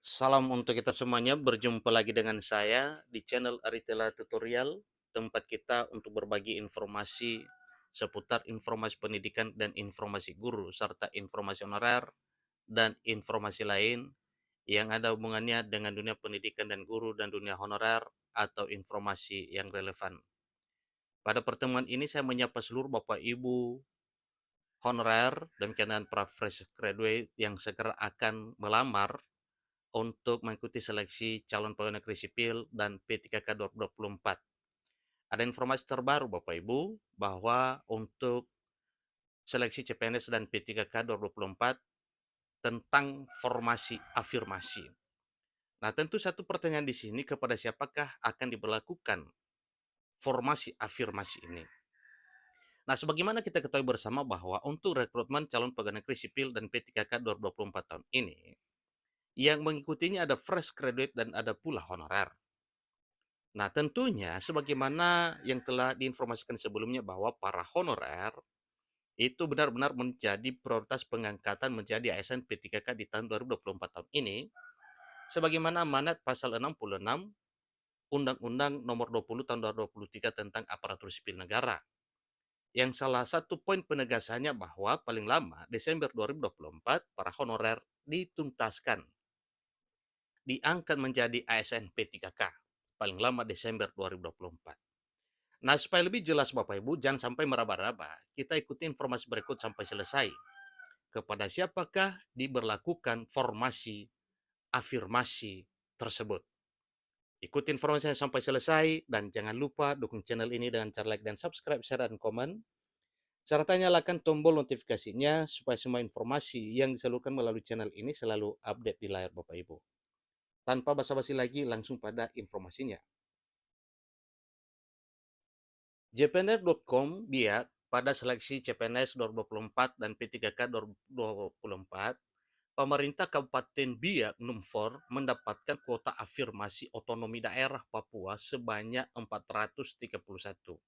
Salam untuk kita semuanya, berjumpa lagi dengan saya di channel Aritela Tutorial, tempat kita untuk berbagi informasi seputar informasi pendidikan dan informasi guru, serta informasi honorer dan informasi lain yang ada hubungannya dengan dunia pendidikan dan guru dan dunia honorer atau informasi yang relevan. Pada pertemuan ini saya menyapa seluruh Bapak Ibu honorer dan kenal para fresh graduate yang segera akan melamar untuk mengikuti seleksi calon pegawai negeri sipil dan P3K 2024. Ada informasi terbaru Bapak Ibu bahwa untuk seleksi CPNS dan P3K 2024 tentang formasi afirmasi. Nah, tentu satu pertanyaan di sini kepada siapakah akan diberlakukan formasi afirmasi ini. Nah, sebagaimana kita ketahui bersama bahwa untuk rekrutmen calon pegawai negeri sipil dan P3K 2024 tahun ini, yang mengikutinya ada fresh graduate dan ada pula honorer. Nah, tentunya sebagaimana yang telah diinformasikan sebelumnya bahwa para honorer itu benar-benar menjadi prioritas pengangkatan menjadi ASN P3K di tahun 2024 tahun ini, sebagaimana amanat pasal 66 Undang-Undang Nomor 20 Tahun 2023 tentang Aparatur Sipil Negara. Yang salah satu poin penegasannya bahwa paling lama Desember 2024 para honorer dituntaskan, diangkat menjadi ASN P3K paling lama Desember 2024. Nah, supaya lebih jelas Bapak Ibu, jangan sampai meraba-raba. Kita ikuti informasi berikut sampai selesai. Kepada siapakah diberlakukan formasi afirmasi tersebut? Ikuti informasinya sampai selesai dan jangan lupa dukung channel ini dengan cara like dan subscribe, share, dan komen. Serta nyalakan tombol notifikasinya supaya semua informasi yang disalurkan melalui channel ini selalu update di layar Bapak Ibu. Tanpa basa-basi lagi, langsung pada informasinya. Jpner.com dia pada seleksi CPNS 2024 dan P3K 2024, pemerintah Kabupaten Biak Numfor mendapatkan kuota afirmasi otonomi daerah Papua sebanyak 431.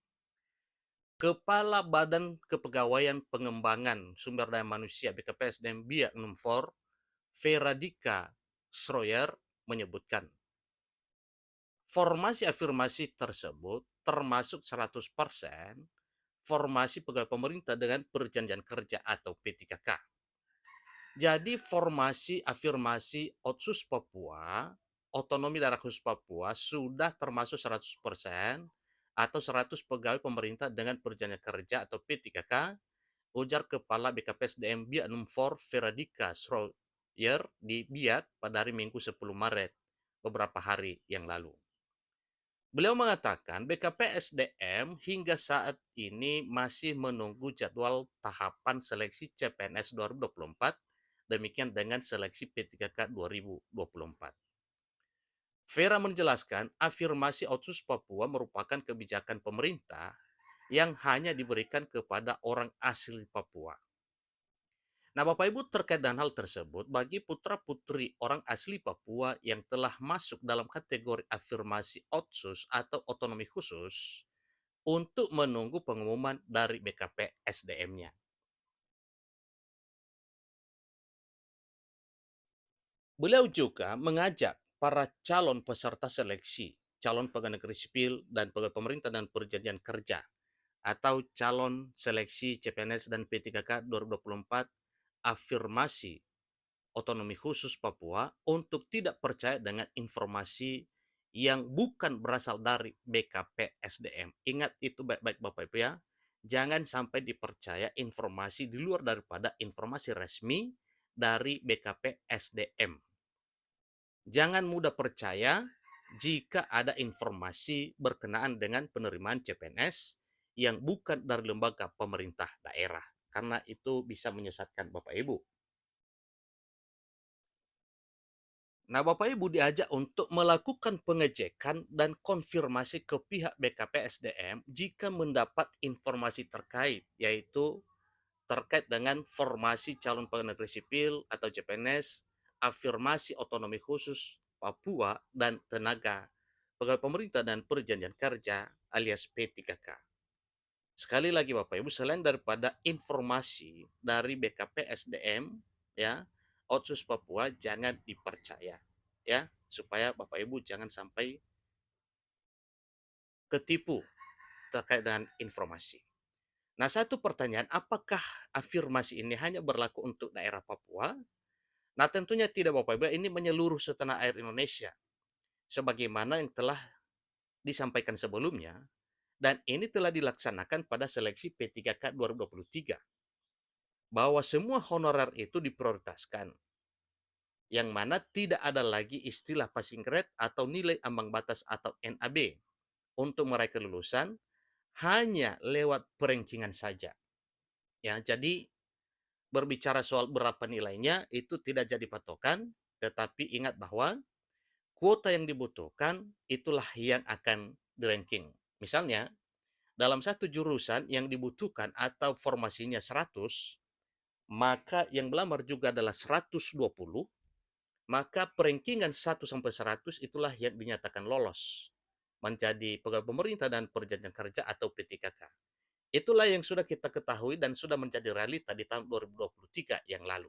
Kepala Badan Kepegawaian Pengembangan Sumber Daya Manusia BKPSDM Biak Numfor, Veradika Schroyer menyebutkan, formasi afirmasi tersebut termasuk 100% formasi pegawai pemerintah dengan perjanjian kerja atau P3K. Jadi formasi afirmasi Otsus Papua, otonomi daerah khusus Papua sudah termasuk 100% atau 100 pegawai pemerintah dengan perjanjian kerja atau P3K, ujar Kepala BKPSDM Biak Numfor Veradika Schroyer di Biak pada hari Minggu 10 Maret, beberapa hari yang lalu. Beliau mengatakan BKPSDM hingga saat ini masih menunggu jadwal tahapan seleksi CPNS 2024, demikian dengan seleksi P3K 2024. Vera menjelaskan afirmasi Otsus Papua merupakan kebijakan pemerintah yang hanya diberikan kepada orang asli Papua. Nah, Bapak Ibu, terkait dengan hal tersebut, bagi putra-putri orang asli Papua yang telah masuk dalam kategori afirmasi Otsus atau otonomi khusus, untuk menunggu pengumuman dari BKP SDM-nya. Beliau juga mengajak para calon peserta seleksi, calon pegawai negeri sipil dan pegawai pemerintah dan perjanjian kerja, atau calon seleksi CPNS dan P3K 2024 afirmasi otonomi khusus Papua untuk tidak percaya dengan informasi yang bukan berasal dari BKP SDM. Ingat itu baik-baik Bapak Ibu ya. Jangan sampai dipercaya informasi di luar daripada informasi resmi dari BKP SDM. Jangan mudah percaya jika ada informasi berkenaan dengan penerimaan CPNS yang bukan dari lembaga pemerintah daerah, karena itu bisa menyesatkan Bapak Ibu. Nah, Bapak Ibu diajak untuk melakukan pengecekan dan konfirmasi ke pihak BKP SDM jika mendapat informasi terkait, yaitu terkait dengan formasi calon pegawai negeri sipil atau CPNS, afirmasi otonomi khusus Papua, dan tenaga pegawai pemerintah dan perjanjian kerja alias P3K. Sekali lagi Bapak Ibu, selain daripada informasi dari BKP SDM, ya, Otsus Papua jangan dipercaya. ya, supaya Bapak Ibu jangan sampai ketipu terkait dengan informasi. Nah, satu pertanyaan, apakah afirmasi ini hanya berlaku untuk daerah Papua? Nah, tentunya tidak Bapak Ibu, ini menyeluruh setanah air Indonesia. Sebagaimana yang telah disampaikan sebelumnya, dan ini telah dilaksanakan pada seleksi P3K 2023, bahwa semua honorer itu diprioritaskan, yang mana tidak ada lagi istilah passing grade atau nilai ambang batas atau NAB untuk meraih kelulusan hanya lewat perankingan saja. Ya, jadi berbicara soal berapa nilainya itu tidak jadi patokan, tetapi ingat bahwa kuota yang dibutuhkan itulah yang akan di-ranking. Misalnya, dalam satu jurusan yang dibutuhkan atau formasinya 100, maka yang melamar juga adalah 120, maka perankingan 1 sampai 100 itulah yang dinyatakan lolos menjadi pegawai pemerintah dan perjanjian kerja atau P3K. Itulah yang sudah kita ketahui dan sudah menjadi realita di tahun 2023 yang lalu.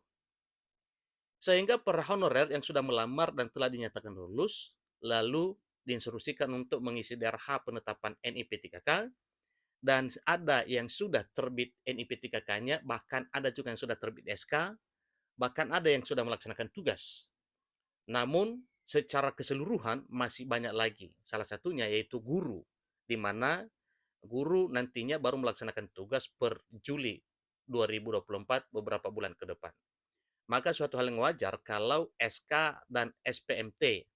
Sehingga para honorer yang sudah melamar dan telah dinyatakan lulus, lalu diinstruksikan untuk mengisi DRH penetapan NIP 3K, dan ada yang sudah terbit NIP 3K-nya, bahkan ada juga yang sudah terbit SK, bahkan ada yang sudah melaksanakan tugas. Namun, secara keseluruhan masih banyak lagi. Salah satunya yaitu guru, di mana guru nantinya baru melaksanakan tugas per Juli 2024, beberapa bulan ke depan. Maka suatu hal yang wajar kalau SK dan SPMT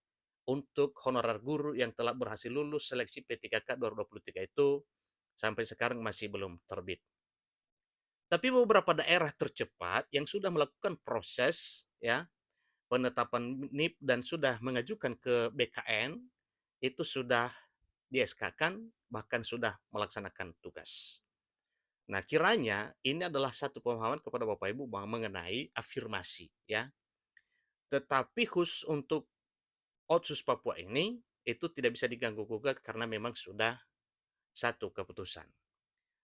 untuk honorer guru yang telah berhasil lulus seleksi P3K 2023 itu sampai sekarang masih belum terbit. Tapi beberapa daerah tercepat yang sudah melakukan proses ya penetapan NIP dan sudah mengajukan ke BKN itu sudah di SK-kan, bahkan sudah melaksanakan tugas. Nah, kiranya ini adalah satu pemahaman kepada Bapak Ibu mengenai afirmasi ya. Tetapi khusus untuk Otsus Papua ini itu tidak bisa diganggu gugat karena memang sudah satu keputusan.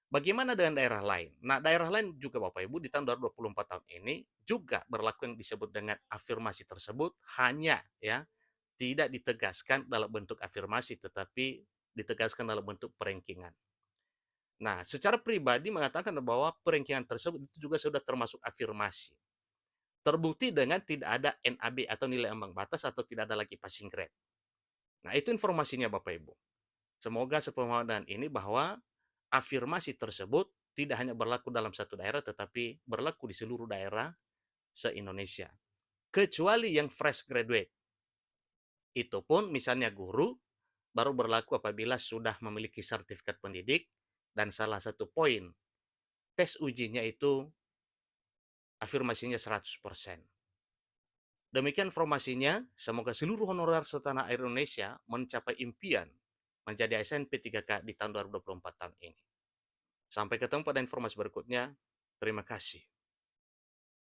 Bagaimana dengan daerah lain? Nah, daerah lain juga Bapak Ibu di tahun 2024 tahun ini juga berlaku yang disebut dengan afirmasi tersebut, hanya ya tidak ditegaskan dalam bentuk afirmasi tetapi ditegaskan dalam bentuk perankingan. Nah, secara pribadi mengatakan bahwa perankingan tersebut itu juga sudah termasuk afirmasi. Terbukti dengan tidak ada NAB atau nilai ambang batas atau tidak ada lagi passing grade. Nah, itu informasinya Bapak Ibu. Semoga sepemahaman ini bahwa afirmasi tersebut tidak hanya berlaku dalam satu daerah tetapi berlaku di seluruh daerah se-Indonesia. Kecuali yang fresh graduate. Itu pun misalnya guru baru berlaku apabila sudah memiliki sertifikat pendidik dan salah satu poin tes ujinya itu afirmasinya 100%. Demikian informasinya, semoga seluruh honorer setanah air Indonesia mencapai impian menjadi ASN P3K di tahun 2024 tahun ini. Sampai ketemu pada informasi berikutnya. Terima kasih.